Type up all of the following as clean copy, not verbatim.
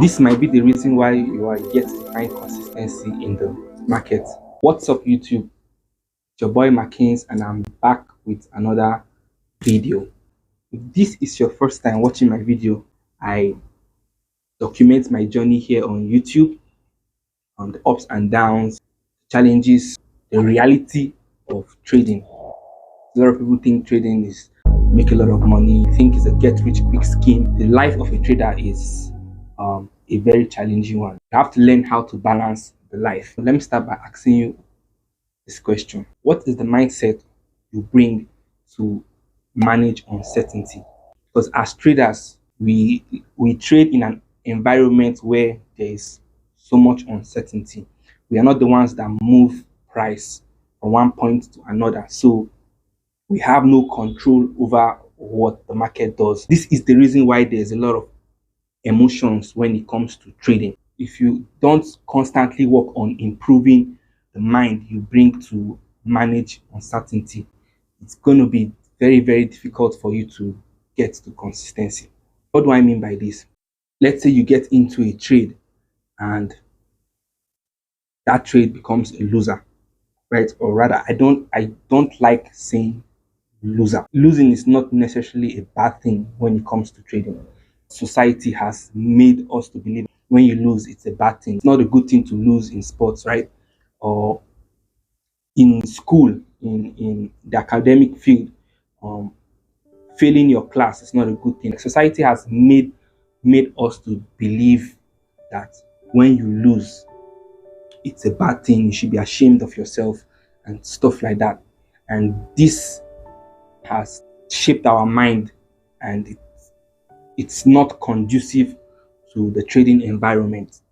This might be the reason why you are yet to find consistency in the market. What's up, YouTube? It's your boy Markins, and I'm back with another video. If this is your first time watching my video, I document my journey here on YouTube, on the ups and downs, challenges, the reality of trading. A lot of people think trading is make a lot of money, think it's a get rich quick scheme. The life of a trader is a very challenging one. You have to learn how to balance the life. Let me start by asking you this question. What is the mindset you bring to manage uncertainty? Because as traders, we trade in an environment where there is so much uncertainty. We are not the ones that move price from one point to another. So we have no control over what the market does. This is the reason why there's a lot of emotions when it comes to trading. If you don't constantly work on improving the mind you bring to manage uncertainty, it's going to be very, very difficult for you to get to consistency. What do I mean by this? Let's say you get into a trade and that trade becomes a loser, right? Or rather, I don't like saying loser. Losing is not necessarily a bad thing when it comes to trading. Society has made us to believe when you lose, it's a bad thing. It's not a good thing to lose in sports, right? Or in school, in the academic field, um, failing your class is not a good thing. Society has made us to believe that when you lose, it's a bad thing. You should be ashamed of yourself and stuff like that. And this has shaped our mind, and it's not conducive to the trading environment.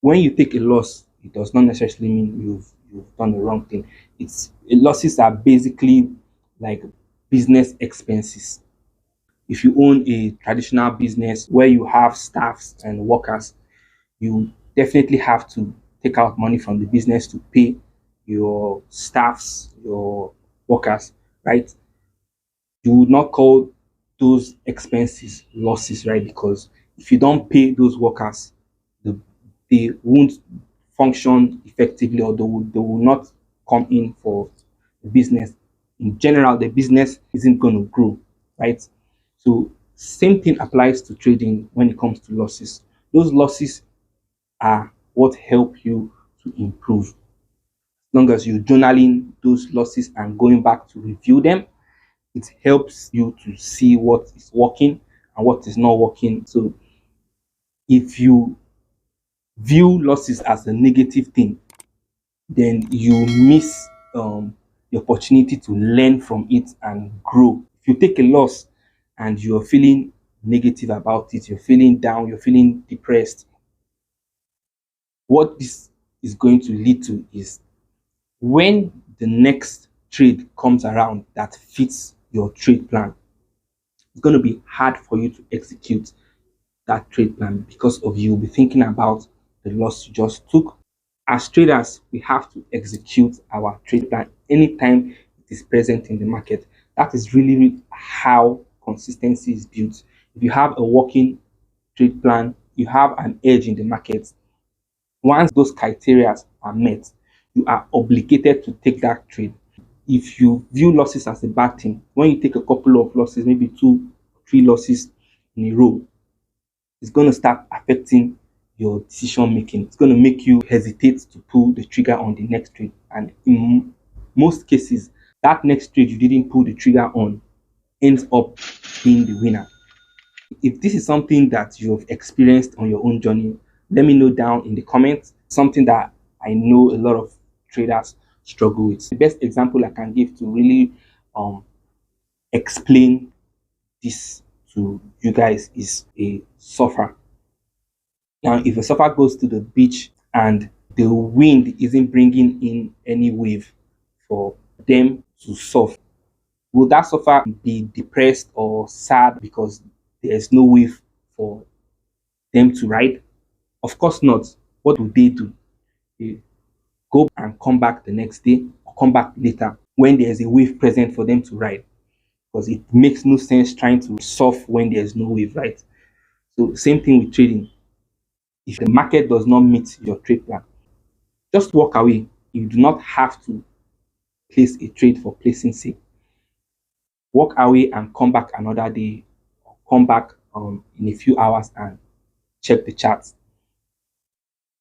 When you take a loss, it does not necessarily mean you've done the wrong thing. It's losses are basically like business expenses. If you own a traditional business where you have staffs and workers, you definitely have to take out money from the business to pay your staffs, your workers, right? You would not call those expenses losses, right? Because if you don't pay those workers, the, they won't function effectively, or they will not come in for the business. In general, the business isn't going to grow, right? So same thing applies to trading when it comes to losses. Those losses are what help you to improve. As long as you're journaling those losses and going back to review them, it helps you to see what is working and what is not working. So if you view losses as a negative thing, then you miss the opportunity to learn from it and grow. If you take a loss and you're feeling negative about it, you're feeling down, you're feeling depressed, what this is going to lead to is when the next trade comes around that fits your trade plan, it's going to be hard for you to execute that trade plan because of you will be thinking about the loss you just took. As traders, we have to execute our trade plan anytime it is present in the market. That is really how consistency is built. If you have a working trade plan, you have an edge in the market. Once those criteria are met, you are obligated to take that trade. If you view losses as a bad thing, when you take a couple of losses, maybe two, three losses in a row, it's going to start affecting your decision making. It's going to make you hesitate to pull the trigger on the next trade. And in most cases, that next trade you didn't pull the trigger on ends up being the winner. If this is something that you've experienced on your own journey, let me know down in the comments. Something that I know a lot of traders struggle with. The best example I can give to really explain this to you guys is a surfer. Now, if a surfer goes to the beach and the wind isn't bringing in any wave for them to surf, will that surfer be depressed or sad because there's no wave for them to ride? Of course not. What will they do? They go and come back the next day or come back later when there's a wave present for them to ride, because it makes no sense trying to surf when there's no wave, right? So same thing with trading. If the market does not meet your trade plan, just walk away. You do not have to place a trade for placing sake. Walk away and come back another day, or come back in a few hours and check the charts.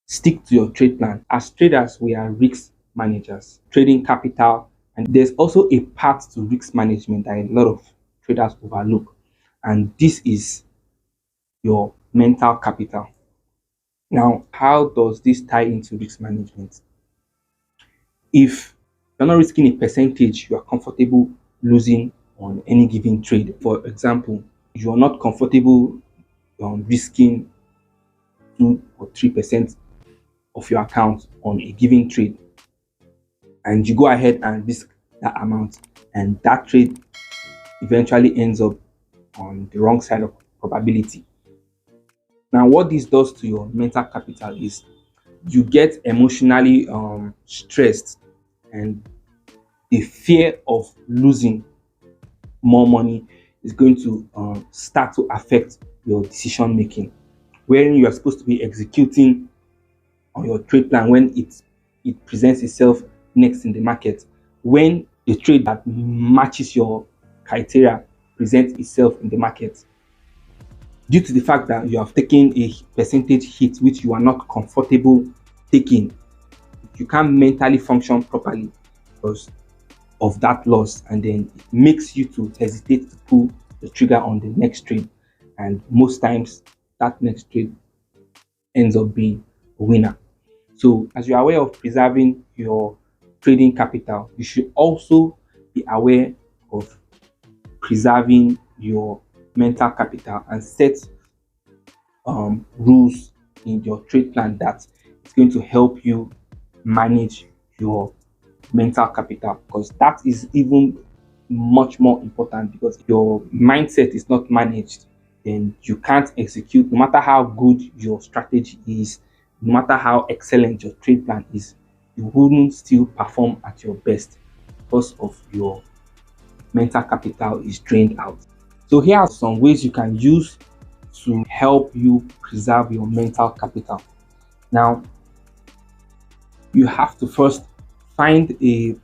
Stick to your trade plan. As traders, we are risk managers, trading capital, and there's also a part to risk management that a lot of traders overlook, and this is your mental capital. Now, how does this tie into risk management? If you're not risking a percentage, you are comfortable losing on any given trade. For example, you are not comfortable risking 2 or 3% of your account on a given trade, and you go ahead and risk that amount, and that trade eventually ends up on the wrong side of probability. Now, what this does to your mental capital is you get emotionally stressed, and the fear of losing more money is going to start to affect your decision making. When you are supposed to be executing on your trade plan, when it presents itself next in the market, when a trade that matches your criteria presents itself in the market, due to the fact that you have taken a percentage hit which you are not comfortable taking, you can't mentally function properly because of that loss, and then it makes you to hesitate to pull the trigger on the next trade, and most times that next trade ends up being a winner. So as you're aware of preserving your trading capital, you should also be aware of preserving your mental capital and set rules in your trade plan that is going to help you manage your mental capital, because that is even much more important. Because if your mindset is not managed, then you can't execute. No matter how good your strategy is, no matter how excellent your trade plan is, you wouldn't still perform at your best because of your mental capital is drained out. So here are some ways you can use to help you preserve your mental capital. Now, you have to first find a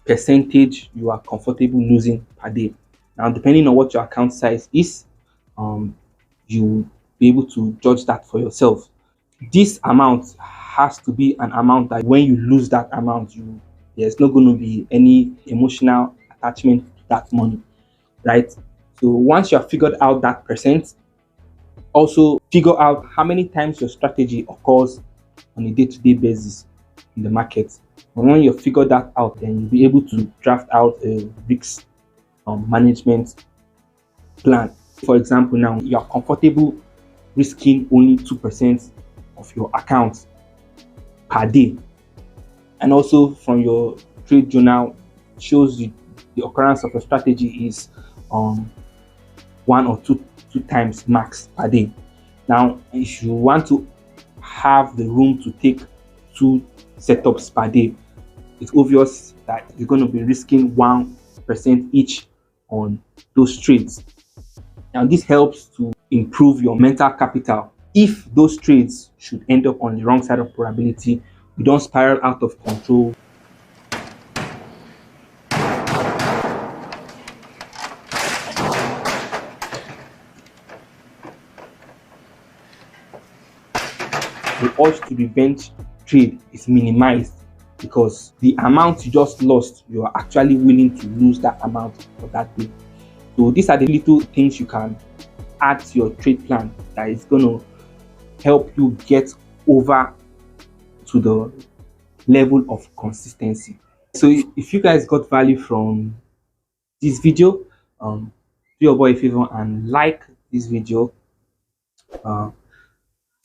percentage you are comfortable losing per day. Now, depending on what your account size is, you be able to judge that for yourself. This amount has to be an amount that when you lose that amount, there's not going to be any emotional attachment to that money, right? So once you have figured out that percent, also figure out how many times your strategy occurs on a day-to-day basis in the market. And when you figure that out, then you'll be able to draft out a risk management plan. For example, now you are comfortable risking only 2% of your account per day, and also from your trade journal shows you the occurrence of a strategy is 1 or 2 times max per day. Now, if you want to have the room to take 2 setups per day, it's obvious that you're going to be risking 1% each on those trades. Now, this helps to improve your mental capital. If those trades should end up on the wrong side of probability, you don't spiral out of control. The urge to revenge trade is minimized because the amount you just lost, you are actually willing to lose that amount for that day. So these are the little things you can add to your trade plan that is going to help you get over to the level of consistency. So if you guys got value from this video, do your boy a favor and like this video.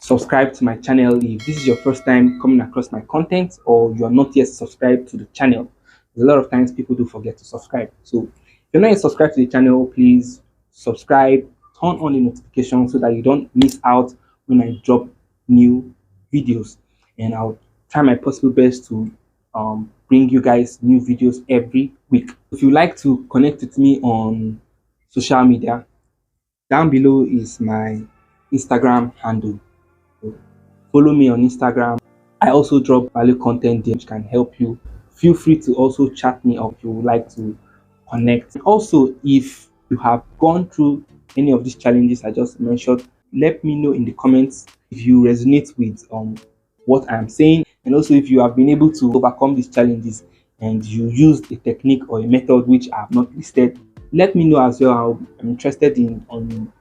Subscribe to my channel if this is your first time coming across my content, or you are not yet subscribed to the channel. A lot of times people do forget to subscribe. So if you're not yet subscribed to the channel, please subscribe, turn on the notification so that you don't miss out when I drop new videos, and I'll try my possible best to bring you guys new videos every week. If you like to connect with me on social media, down below is my Instagram handle. Follow me on Instagram. I also drop value content there which can help you. Feel free to also chat me up if you would like to connect. Also, if you have gone through any of these challenges I just mentioned, let me know in the comments if you resonate with what I'm saying, and also if you have been able to overcome these challenges and you used a technique or a method which I have not listed. Let me know as well. I'm interested in on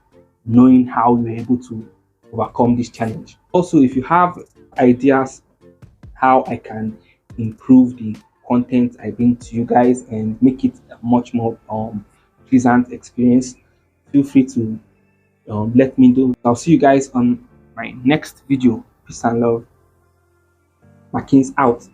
knowing how you're able to overcome this challenge. Also, if you have ideas how I can improve the content I bring to you guys and make it a much more pleasant experience, feel free to let me know. I'll see you guys on my next video. Peace and love. Markins out.